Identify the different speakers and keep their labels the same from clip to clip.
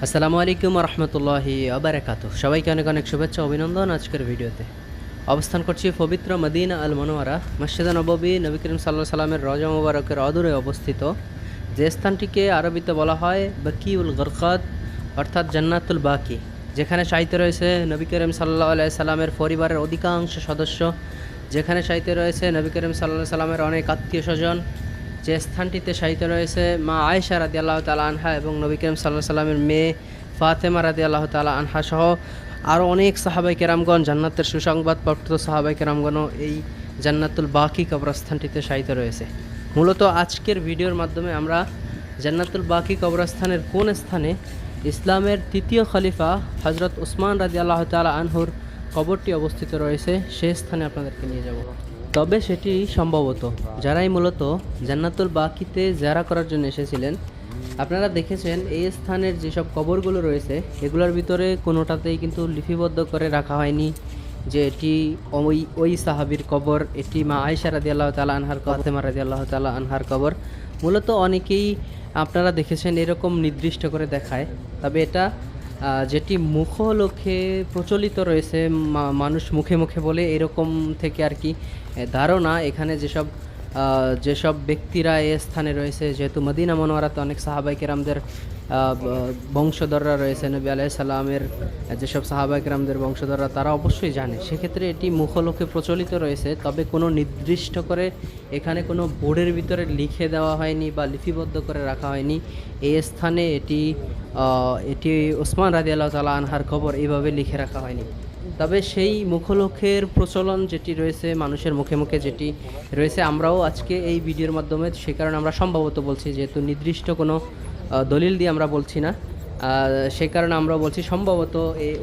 Speaker 1: আসসালামু আলাইকুম রহমতুল্লাহি আবরাকাতু। সবাইকে অনেক অনেক শুভেচ্ছা অভিনন্দন। আজকের ভিডিওতে অবস্থান করছি পবিত্র মদিনা আল মনোয়ারা মসজিদে নববী, নবী করিম সাল্লাল্লাহু আলাইহি সাল্লামের রওজা মুবারকের অদূরে অবস্থিত, যে স্থানটিকে আরবিতে বলা হয় বাকিউল গরকাত অর্থাৎ জান্নাতুল বাকি, যেখানে শায়িত রয়েছে নবী করিম সাল্লাল্লাহু আলাইহি সাল্লামের পরিবারের অধিকাংশ সদস্য, যেখানে শায়িত রয়েছে নবী করিম সাল্লাল্লাহু আলাইহি সাল্লামের অনেক আত্মীয় স্বজন, যে স্থানটিতে শায়িত রয়েছে মা আয়েশা রাদিয়াল্লাহু তাআলা আনহা এবং নবী করিম সাল্লাল্লাহু আলাইহি সাল্লামের মেয়ে ফাতেমা রাদিয়াল্লাহু তাআলা আনহা সহ আরও অনেক সাহাবায়ে কেরামগণ, জান্নাতের সুসংবাদপ্রাপ্ত সাহাবায়ে কেরামগণও এই জান্নাতুল বাকি কবরস্থানটিতে শায়িত রয়েছে। মূলত আজকের ভিডিওর মাধ্যমে আমরা জান্নাতুল বাকি কবরস্থানের কোন স্থানে ইসলামের তৃতীয় খলিফা হজরত উসমান রাদিয়াল্লাহু তাআলা আনহুর কবরটি অবস্থিত রয়েছে সেই স্থানে আপনাদেরকে নিয়ে যাব। তবে সেটি সম্ভবত যারাই মূলত জান্নাতুল বাকিতে জিয়ারা করার জন্য এসেছিলেন, আপনারা দেখেছেন এই স্থানের যেসব কবরগুলো রয়েছে এগুলোর ভিতরে কোনোটাতেই কিন্তু লিপিবদ্ধ করে রাখা হয়নি যে এটি ওই সাহাবীর কবর, এটি মা আয়েশা রাদিয়াল্লাহু তাআলা আনহার কবর, ফাতেমা রাদিয়াল্লাহু তাআলা আনহার কবর। মূলত অনেকেই আপনারা দেখেছেন এরকম নির্দিষ্ট করে দেখায়, তবে এটা যেটি মুখলোকে প্রচলিত রয়েছে, মানুষ মুখে মুখে বলে, এরকম থেকে আর কি ধারণা। এখানে যেসব ব্যক্তিরা এ স্থানে রয়েছে, যেহেতু মদিনা মনোয়ারাতে অনেক সাহাবায়ে কেরামদের বংশধররা রয়েছে, নবী আলাইহিস সালামের যেসব সাহাবায়ে কেরামদের বংশধররা, তারা অবশ্যই জানে, সেক্ষেত্রে এটি মুখলোকে প্রচলিত রয়েছে। তবে কোনো নির্দিষ্ট করে এখানে কোনো বোর্ডের ভিতরে লিখে দেওয়া হয়নি বা লিপিবদ্ধ করে রাখা হয়নি এই স্থানে এটি ওসমান রাদিয়াল্লাহু তাআলা আনহার খবর, এইভাবে লিখে রাখা হয়নি। তবে সেই মুখলোকের প্রচলন যেটি রয়েছে, মানুষের মুখে মুখে যেটি রয়েছে, আমরাও আজকে এই ভিডিওর মাধ্যমে সে কারণে আমরা সম্ভবত বলছি, যেহেতু নির্দিষ্ট কোনো দলিল দিয়ে আমরা বলছি না, সে কারণে আমরা বলছি সম্ভবত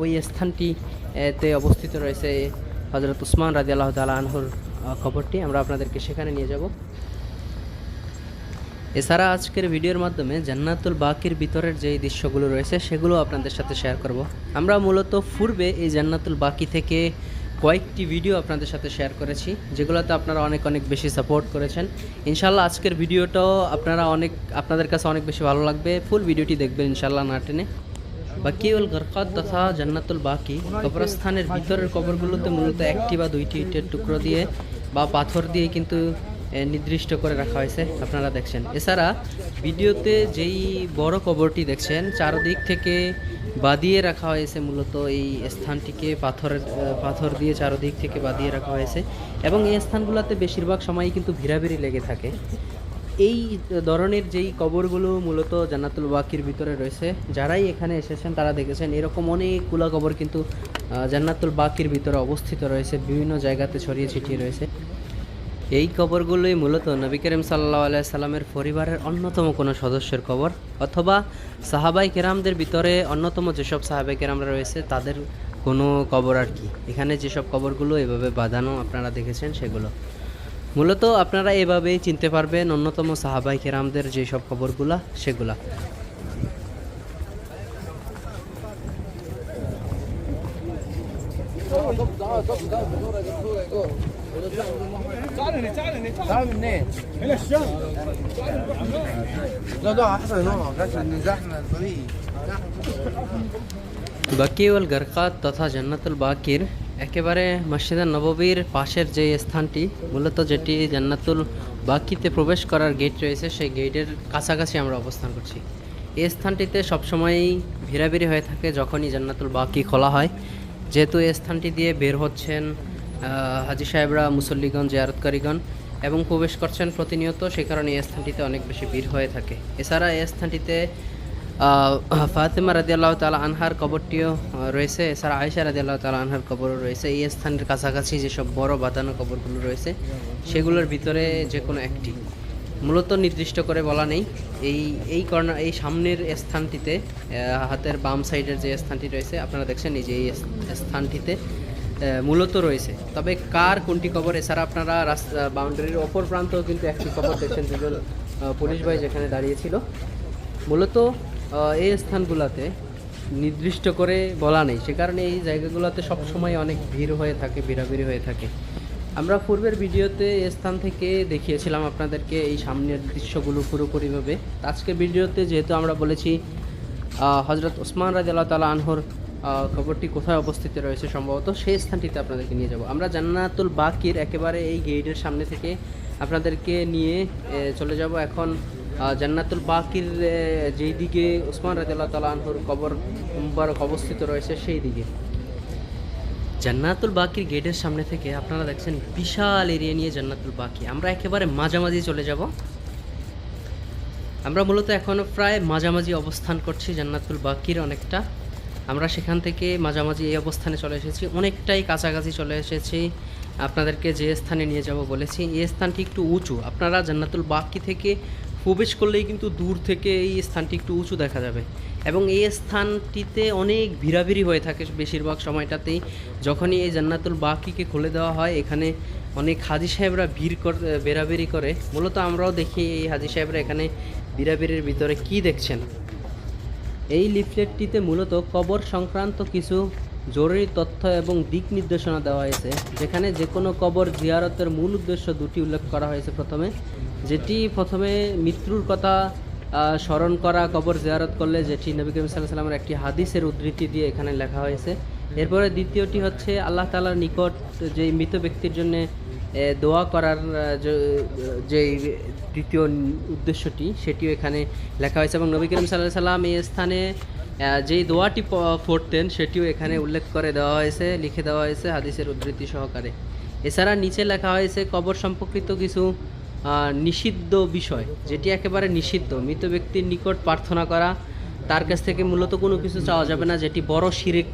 Speaker 1: ওই স্থানটিতে অবস্থিত রয়েছে হযরত উসমান রাদিয়াল্লাহু তাআলা আনহুর কবরটি। আমরা আপনাদেরকে সেখানে নিয়ে যাব। এছাড়া আজকের ভিডিওর মাধ্যমে জান্নাতুল বাকির ভিতরের যে দৃশ্যগুলো রয়েছে সেগুলো আপনাদের সাথে শেয়ার করব। আমরা মূলত পূর্বে এই জান্নাতুল বাকি থেকে কয়েকটি ভিডিও আপনাদের সাথে শেয়ার করেছি, যেগুলোতে আপনারা অনেক অনেক বেশি সাপোর্ট করেছেন। ইনশাল্লাহ আজকের ভিডিওটাও আপনাদের কাছে অনেক বেশি ভালো লাগবে। ফুল ভিডিওটি দেখবেন ইনশাল্লাহ না টেনে। বাকিউল গরকাত তথা জান্নাতুল বাকি কবরস্থানের ভিতরের কবরগুলোতে মূলত একটি বা দুইটি ইটের টুকরো দিয়ে বা পাথর দিয়ে কিন্তু নির্দিষ্ট করে রাখা হয়েছে, আপনারা দেখছেন। এছাড়া ভিডিওতে যেই বড় কবরটি দেখছেন, চারদিক থেকে বাঁধিয়ে রাখা হয়েছে, মূলত এই স্থানটিকে পাথর দিয়ে চারদিক থেকে বাঁধিয়ে রাখা হয়েছে এবং এই স্থানগুলোতে বেশিরভাগ সময়ই কিন্তু ভিড়াভিড়ি লেগে থাকে। এই ধরনের যেই কবরগুলো মূলত জান্নাতুল বাকির ভিতরে রয়েছে, যারাই এখানে এসেছেন তারা দেখেছেন এরকম অনেকগুলো কবর কিন্তু জান্নাতুল বাকির ভিতরে অবস্থিত রয়েছে, বিভিন্ন জায়গাতে ছড়িয়ে ছিটিয়ে রয়েছে। এই কবরগুলোই মূলত নবী করিম সাল্লাল্লাহু আলাইহি সাল্লামের পরিবারের অন্যতম কোনো সদস্যের কবর, অথবা সাহাবায়ে কেরামদের ভিতরে অন্যতম যেসব সাহাবায়ে কেরামরা রয়েছে তাদের কোনো কবর আর কি। এখানে যেসব কবরগুলো এভাবে বাঁধানো আপনারা দেখেছেন, সেগুলো মূলত আপনারা এভাবেই চিনতে পারবেন অন্যতম সাহাবায়ে কেরামদের যেসব কবরগুলা, সেগুলা।
Speaker 2: تعال منين؟ من الشام. لا لا احسن هون عشان نزحنا الطريق.
Speaker 1: বাকিউল গরকাত তথা জান্নাতুল বাকির একেবারে মসজিদে নববীর পাশের যে স্থানটি, মূলত যেটি জান্নাতুল বাকিতে প্রবেশ করার গেট রয়েছে, সেই গেটের কাছাকাছি আমরা অবস্থান করছি। এই স্থানটিতে সবসময়ই ভিড়াভিড়ি হয়ে থাকে যখনই জান্নাতুল বাকি খোলা হয়, যেহেতু এই স্থানটি দিয়ে বের হচ্ছেন হাজি সাহেবরা, মুসল্লিগণ, জিয়ারতকারীগণ এবং প্রবেশ করছেন প্রতিনিয়ত, সে কারণে এই স্থানটিতে অনেক বেশি ভিড় হয়ে থাকে। এছাড়া এই স্থানটিতে ফাতেমা রাদিয়াল্লাহু তাআলা আনহার কবরটিও রয়েছে, এছাড়া আয়েশা রাদিয়াল্লাহু তাআলা আনহার কবরও রয়েছে। এই স্থানের কাছাকাছি যেসব বড় বাঁধানো কবরগুলো রয়েছে সেগুলোর ভিতরে যে কোনো একটি, মূলত নির্দিষ্ট করে বলা নেই। এই কর্নার, এই সামনের স্থানটিতে, হাতের বাম সাইডের যে স্থানটি রয়েছে আপনারা দেখছেন, এই যে এই স্থানটিতে মূলত রয়েছে। তবে কার কোনটি কবর, এছাড়া আপনারা রাস্তা বাউন্ডারির অপর প্রান্তেও কিন্তু একটি কবর দেখছেন, যেগুলো পুলিশ ভাই যেখানে দাঁড়িয়েছিল। মূলত এই স্থানগুলোতে নির্দিষ্ট করে বলা নেই, সে কারণে এই জায়গাগুলোতে সবসময় অনেক ভিড় হয়ে থাকে, ভিড়াভিড়ি হয়ে থাকে। আমরা পূর্বের ভিডিওতে এই স্থান থেকে দেখিয়েছিলাম আপনাদেরকে এই সামনের দৃশ্যগুলো পুরোপুরিভাবে। আজকের ভিডিওতে যেহেতু আমরা বলেছি হজরত ওসমান রাদিয়াল্লাহু তাআলা আনহুর কবরটি কোথায় অবস্থিত রয়েছে সম্ভবত সেই স্থানটিতে আপনাদেরকে নিয়ে যাব। আমরা জান্নাতুল বাকির একেবারে এই গেটের সামনে থেকে আপনাদেরকে নিয়ে চলে যাব এখন জান্নাতুল বাকির যেই দিকে ওসমান রাদিয়াল্লাহু তাআলা আনহুর কবর মুবারক অবস্থিত রয়েছে সেই দিকে। জান্নাতুল বাকির গেটের সামনে থেকে আপনারা দেখছেন বিশাল এরিয়া নিয়ে জান্নাতুল বাকি। আমরা একেবারে মাঝামাঝি চলে যাব। আমরা মূলত এখনও প্রায় মাঝামাঝি অবস্থান করছি জান্নাতুল বাকির অনেকটা। আমরা সেখান থেকে মাঝামাঝি এই অবস্থানে চলে এসেছি, অনেকটাই কাছাকাছি চলে এসেছি। আপনাদেরকে যে স্থানে নিয়ে যাব বলেছি এই স্থানটি একটু উঁচু। আপনারা জান্নাতুল বাকি থেকে প্রবেশ করলেই কিন্তু দূর থেকে এই স্থানটি একটু উঁচু দেখা যাবে এবং এই স্থানটিতে অনেক ভিড়াভিড়ি হয়ে থাকে বেশিরভাগ সময়টাতেই। যখনই এই জান্নাতুল বাকিকে খুলে দেওয়া হয় এখানে অনেক হাজি সাহেবরা বেরাবেরি করে। মূলত আমরাও দেখি এই হাজি সাহেবরা এখানে বিড়াবিড়ির ভিতরে কি দেখছেন। এই লিফলেটটিতে মূলত কবর সংক্রান্ত কিছু জরুরি তথ্য এবং দিক নির্দেশনা দেওয়া হয়েছে, যেখানে যে কোনো কবর জিয়ারতের মূল উদ্দেশ্য দুটি উল্লেখ করা হয়েছে। প্রথমে মৃত্যুর কথা স্মরণ করা, কবর জিয়ারত করলে, যেটি নবী করিম সাল্লাল্লাহু আলাইহি ওয়াসাল্লামের একটি হাদিসের উদ্ধৃতি দিয়ে এখানে লেখা হয়েছে। এরপরে দ্বিতীয়টি হচ্ছে আল্লাহ তাআলার নিকট যে মৃত ব্যক্তির জন্য দোয়া করার যে দ্বিতীয় উদ্দেশ্যটি সেটিও এখানে লেখা হয়েছে এবং নবী করিম সাল্লাল্লাহু আলাইহি ওয়াসাল্লাম এই স্থানে যেই দোয়াটি পড়তেন সেটিও এখানে উল্লেখ করে দেওয়া হয়েছে, লিখে দেওয়া হয়েছে হাদিসের উদ্ধৃতি সহকারে। এছাড়া নিচে লেখা হয়েছে কবর সম্পর্কিত কিছু নিষিদ্ধ বিষয়, যেটি একেবারে নিষিদ্ধ। মৃত ব্যক্তির নিকট প্রার্থনা করা, তার কাছ থেকে মূলত কোনো কিছু চাওয়া যাবে না, যেটি বড় শিরক।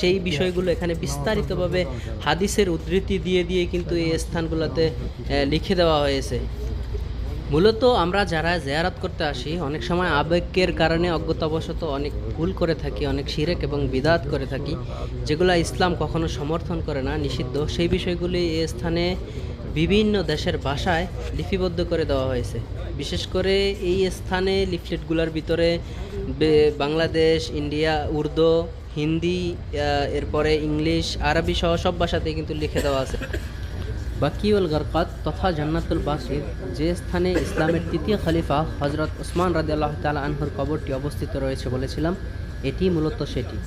Speaker 1: সেই বিষয়গুলো এখানে বিস্তারিতভাবে হাদিসের উদ্ধৃতি দিয়ে কিন্তু এই স্থানগুলোতে লিখে দেওয়া হয়েছে। মূলত আমরা যারা জিয়ারত করতে আসি অনেক সময় আবেগের কারণে অজ্ঞতাবশত অনেক ভুল করে থাকি, অনেক শিরক এবং বিদআত করে থাকি, যেগুলো ইসলাম কখনো সমর্থন করে না, নিষিদ্ধ। সেই বিষয়গুলি এই স্থানে বিভিন্ন দেশের ভাষায় লিপিবদ্ধ করে দেওয়া হয়েছে। বিশেষ করে এই স্থানে লিফলেটগুলোর ভিতরে বাংলাদেশ, ইন্ডিয়া, উর্দু, হিন্দি, এরপরে ইংলিশ, আরবি সহ সব ভাষাতেই কিন্তু লিখে দেওয়া আছে। বাকিউল গরকাত তথা জান্নাতুল বাকির যে স্থানে ইসলামের তৃতীয় খলিফা হজরত ওসমান রাদিয়াল্লাহু তাআলা আনহুর কবরটি অবস্থিত রয়েছে বলেছিলাম, এটি মূলত সেটি।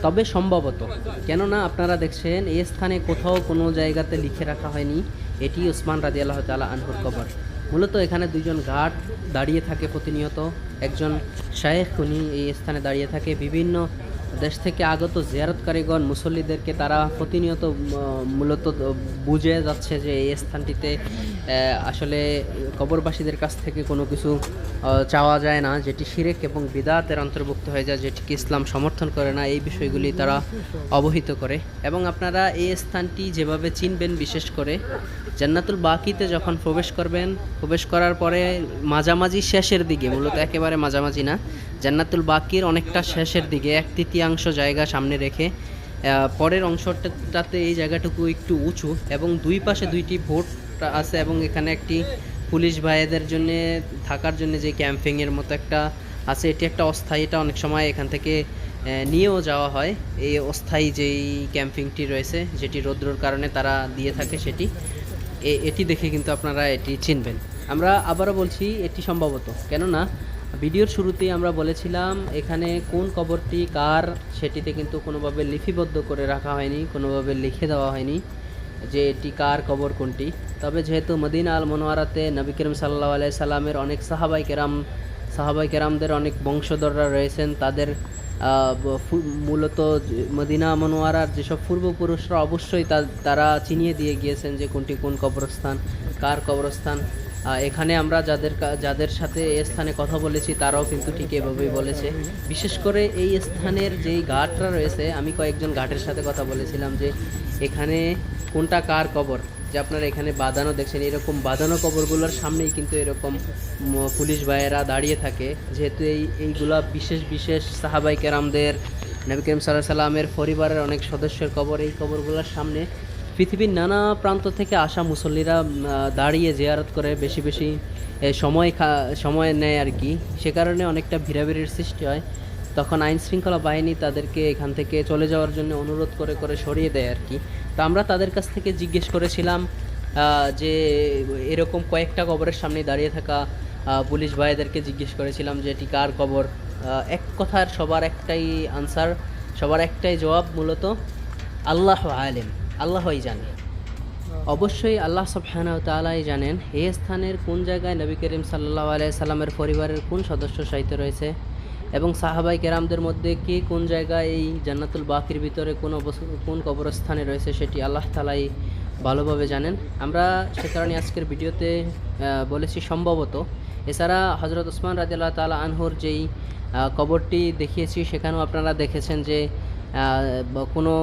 Speaker 1: তবে সম্ভবত, কেননা আপনারা দেখছেন এই স্থানে কোথাও কোনো জায়গাতে লিখে রাখা হয়নি এটি ওসমান রাদিয়াল্লাহু তাআলা আনহুর কবর। মূলত এখানে দুইজন গার্ড দাঁড়িয়ে থাকে প্রতিনিয়ত। একজন শায়েখ, উনি এই স্থানে দাঁড়িয়ে থাকে। বিভিন্ন দেশ থেকে আগত জিয়ারতকারীগণ, মুসল্লিদেরকে তারা প্রতিনিয়ত মূলত বুঝে যাচ্ছে যে এই স্থানটিতে আসলে কবরবাসীদের কাছ থেকে কোনো কিছু চাওয়া যায় না, যেটি শিরক এবং বিদআতের অন্তর্ভুক্ত হয়ে যায়, যেটিকে ইসলাম সমর্থন করে না। এই বিষয়গুলি তারা অবহিত করে। এবং আপনারা এই স্থানটি যেভাবে চিনবেন, বিশেষ করে জান্নাতুল বাকিতে যখন প্রবেশ করার পরে মাঝামাঝি শেষের দিকে, মূলত একেবারে মাঝামাঝি না, জান্নাতুল বাকির অনেকটা শেষের দিকে 1/3 জায়গা সামনে রেখে পরের অংশটাতে এই জায়গাটুকু একটু উঁচু এবং দুই পাশে দুইটি বোট আছে এবং এখানে একটি পুলিশ ভাইদের জন্য থাকার জন্য যে ক্যাম্পিংয়ের মতো একটা আছে, এটি একটা অস্থায়ী। এটা অনেক সময় এখান থেকে নিয়েও যাওয়া হয়। এই অস্থায়ী যেই ক্যাম্পিংটি রয়েছে, যেটি রৌদ্রর কারণে তারা দিয়ে থাকে, এটি দেখে কিন্তু আপনারা এটি চিনবেন। আমরা আবারও বলছি এটি সম্ভবত, কেননা ভিডিওর শুরুতেই আমরা বলেছিলাম এখানে কোন কবরটি কার সেটিতে কিন্তু কোনোভাবে লিপিবদ্ধ করে রাখা হয়নি, কোনোভাবে লিখে দেওয়া হয়নি যে এটি কার কবর কোনটি। তবে যেহেতু মদিনা আল মুনাওয়ারাতে নবী করিম সাল্লাল্লাহু আলাইহি সাল্লামের অনেক সাহাবাই কেরামদের অনেক বংশধররা রয়েছেন, তাদের মূলত মদিনা মুনাওয়ারার যেসব পূর্বপুরুষরা অবশ্যই তারা চিনিয়ে দিয়ে গিয়েছেন যে কোনটি কোন কবরস্থান, কার কবরস্থান। এখানে আমরা যাদের সাথে এই স্থানে কথা বলেছি তারাও কিন্তু ঠিক এভাবেই বলেছে। বিশেষ করে এই স্থানের যেই ঘাটরা রয়েছে, আমি কয়েকজন ঘাটের সাথে কথা বলেছিলাম যে এখানে কোনটা কার কবর, যে আপনারা এখানে বাঁধানো দেখছেন, এরকম বাঁধানো কবরগুলোর সামনেই কিন্তু এরকম পুলিশ ভাইয়েরা দাঁড়িয়ে থাকে। যেহেতু এইগুলা বিশেষ সাহাবাই কেরামদের, নবী করিম সাল্লাল্লাহু আলাইহি সাল্লামের পরিবারের অনেক সদস্যের কবর, এই কবরগুলোর সামনে পৃথিবীর নানা প্রান্ত থেকে আসা মুসল্লিরা দাঁড়িয়ে জিয়ারত করে, বেশি সময় নেয় আর কি। সে কারণে অনেকটা ভিড়াভিড়ির সৃষ্টি হয়। তখন আইন শৃঙ্খলা বাহিনী তাদেরকে এখান থেকে চলে যাওয়ার জন্য অনুরোধ করে সরিয়ে দেয় আর কি। তো আমরা তাদের কাছ থেকে জিজ্ঞেস করেছিলাম যে এরকম কয়েকটা কবরের সামনে দাঁড়িয়ে থাকা পুলিশ ভাইদেরকে জিজ্ঞেস করেছিলাম যে এটি কার কবর। এক কথার সবার একটাই আনসার, সবার একটাই জবাব, মূলত আল্লাহ আলেম, আল্লাহই জানে। অবশ্যই আল্লাহ সুবহানাহু ওয়া তাআলাই জানেন এই স্থানের কোন জায়গায় নবী করিম সাল্লাল্লাহু আলাইহি সাল্লামের পরিবারের কোন সদস্য শায়িত রয়েছে এবং সাহাবাই কেরামদের মধ্যে কে কোন জায়গায় এই জান্নাতুল বাকির ভিতরে কোন কবরস্থানে রয়েছে সেটি আল্লাহ তাআলাই ভালোভাবে জানেন। আমরা সে কারণে আজকের ভিডিওতে বলেছি সম্ভবত। এছাড়া হযরত ওসমান রাদিয়াল্লাহু তাআলা আনহুর যেই কবরটি দেখিয়েছি সেখানেও আপনারা দেখেছেন যে কোনো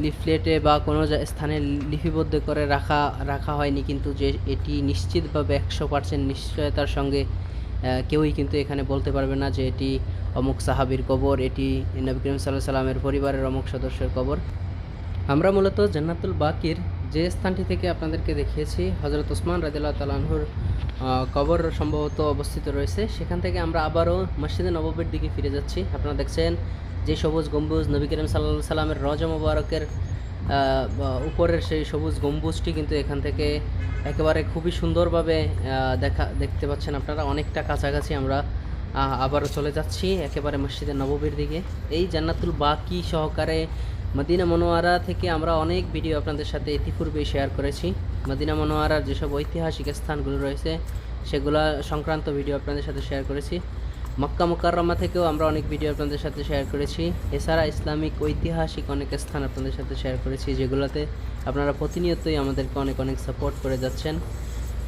Speaker 1: লিফলেটে বা কোনো স্থানে লিপিবদ্ধ করে রাখা হয়নি, কিন্তু যে এটি নিশ্চিতভাবে 100% নিশ্চয়তার সঙ্গে কেউই কিন্তু এখানে বলতে পারবে না যে এটি অমুক সাহাবীর কবর, এটি নবী করিম সাল্লাল্লাহু আলাইহি সাল্লামের পরিবারের অমুক সদস্যের কবর। আমরা মূলত জান্নাতুল বাকির যে স্থানটি থেকে আপনাদেরকে দেখিয়েছি হযরত ওসমান রাদিয়াল্লাহু তাআলা আনহুর কবর সম্ভবত অবস্থিত রয়েছে, সেখান থেকে আমরা আবারও মসজিদে নববীর দিকে ফিরে যাচ্ছি। আপনারা দেখছেন যে সবুজ গম্বুজ, নবী করিম সাল্লাল্লাহু আলাইহি সাল্লামের রওজা মুবারকের উপরের সেই সবুজ গম্বুজটি কিন্তু এখান থেকে একেবারে খুবই সুন্দরভাবে দেখতে পাচ্ছেন আপনারা। অনেকটা কাছাকাছি আমরা আবারও চলে যাচ্ছি একেবারে মসজিদে নববীর দিকে। এই জান্নাতুল বাকি সহকারে মদিনা মনোয়ারা থেকে আমরা অনেক ভিডিও আপনাদের সাথে ইতিপূর্বে শেয়ার করেছি। মদিনা মনোয়ারার যেসব ঐতিহাসিক স্থানগুলো রয়েছে সেগুলা সংক্রান্ত ভিডিও আপনাদের সাথে শেয়ার করেছি। মক্কা মুকাররমা থেকেও আমরা অনেক ভিডিও আপনাদের সাথে শেয়ার করেছি। এছাড়া ইসলামিক ঐতিহাসিক অনেক স্থান আপনাদের সাথে শেয়ার করেছি, যেগুলোতে আপনারা প্রতিনিয়তই আমাদেরকে অনেক অনেক সাপোর্ট করে যাচ্ছেন।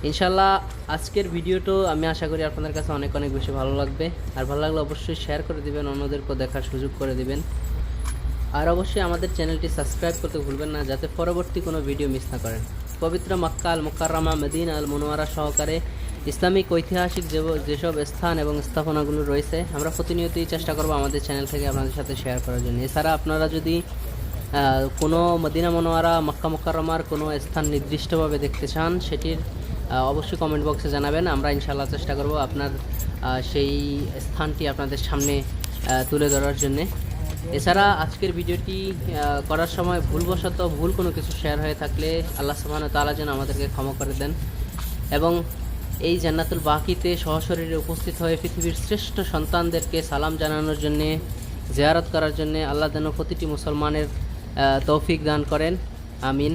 Speaker 1: ইনশাল্লাহ আজকের ভিডিওটা আমি আশা করি আপনাদের কাছে অনেক অনেক বেশি ভালো লাগবে। আর ভালো লাগলে অবশ্যই শেয়ার করে দিবেন, অন্যদেরকেও দেখার সুযোগ করে দিবেন। আর অবশ্যই আমাদের চ্যানেলটি সাবস্ক্রাইব করতে ভুলবেন না, যাতে পরবর্তী কোনো ভিডিও মিস না করেন। পবিত্র মক্কা আল মুকাররমা, মদিনা আল মুনাওয়ারা সহকারে ইসলামিক ঐতিহাসিক যেসব স্থান এবং স্থাপনাগুলো রয়েছে আমরা প্রতিনিয়তই চেষ্টা করব আমাদের চ্যানেল থেকে আপনাদের সাথে শেয়ার করার জন্য। এছাড়া আপনারা যদি কোনো মদিনা মুনাওয়ারা, মক্কা মুকাররমার কোনো স্থান নির্দিষ্টভাবে দেখতে চান সেটির অবশ্যই কমেন্ট বক্সে জানাবেন। আমরা ইনশাআল্লাহ চেষ্টা করব আপনার সেই স্থানটি আপনাদের সামনে তুলে ধরার জন্যে। এছাড়া আজকের ভিডিওটি করার সময় ভুলবশত কোনো কিছু শেয়ার হয়ে থাকলে আল্লাহ সুবহানাহু ওয়া তাআলা যেন আমাদেরকে ক্ষমা করে দেন এবং এই জান্নাতুল বাকিতে সশরীরে উপস্থিত হয়ে পৃথিবীর শ্রেষ্ঠ সন্তানদেরকে সালাম জানানোর জন্যে, জিয়ারত করার জন্যে আল্লাহ যেন প্রতিটি মুসলমানের তৌফিক দান করেন, আমিন।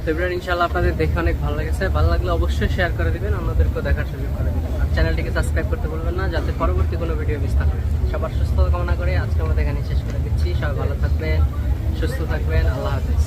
Speaker 1: ফেব্রুয়ারি ইনশাআল্লাহ আপনাদের দেখে অনেক ভালো লেগেছে। ভালো লাগলে অবশ্যই শেয়ার করে দেবেন, অন্যদেরকেও দেখার সুযোগ করে দেবেন। আর চ্যানেলটিকে সাবস্ক্রাইব করতে ভুলবেন না, যাতে পরবর্তী কোনো ভিডিও মিস না করেন। সবার সুস্থতা কামনা করে আজকে আমাদের এখানে শেষ করে দিচ্ছি। সবাই ভালো থাকবেন, সুস্থ থাকবেন। আল্লাহ হাফেজ।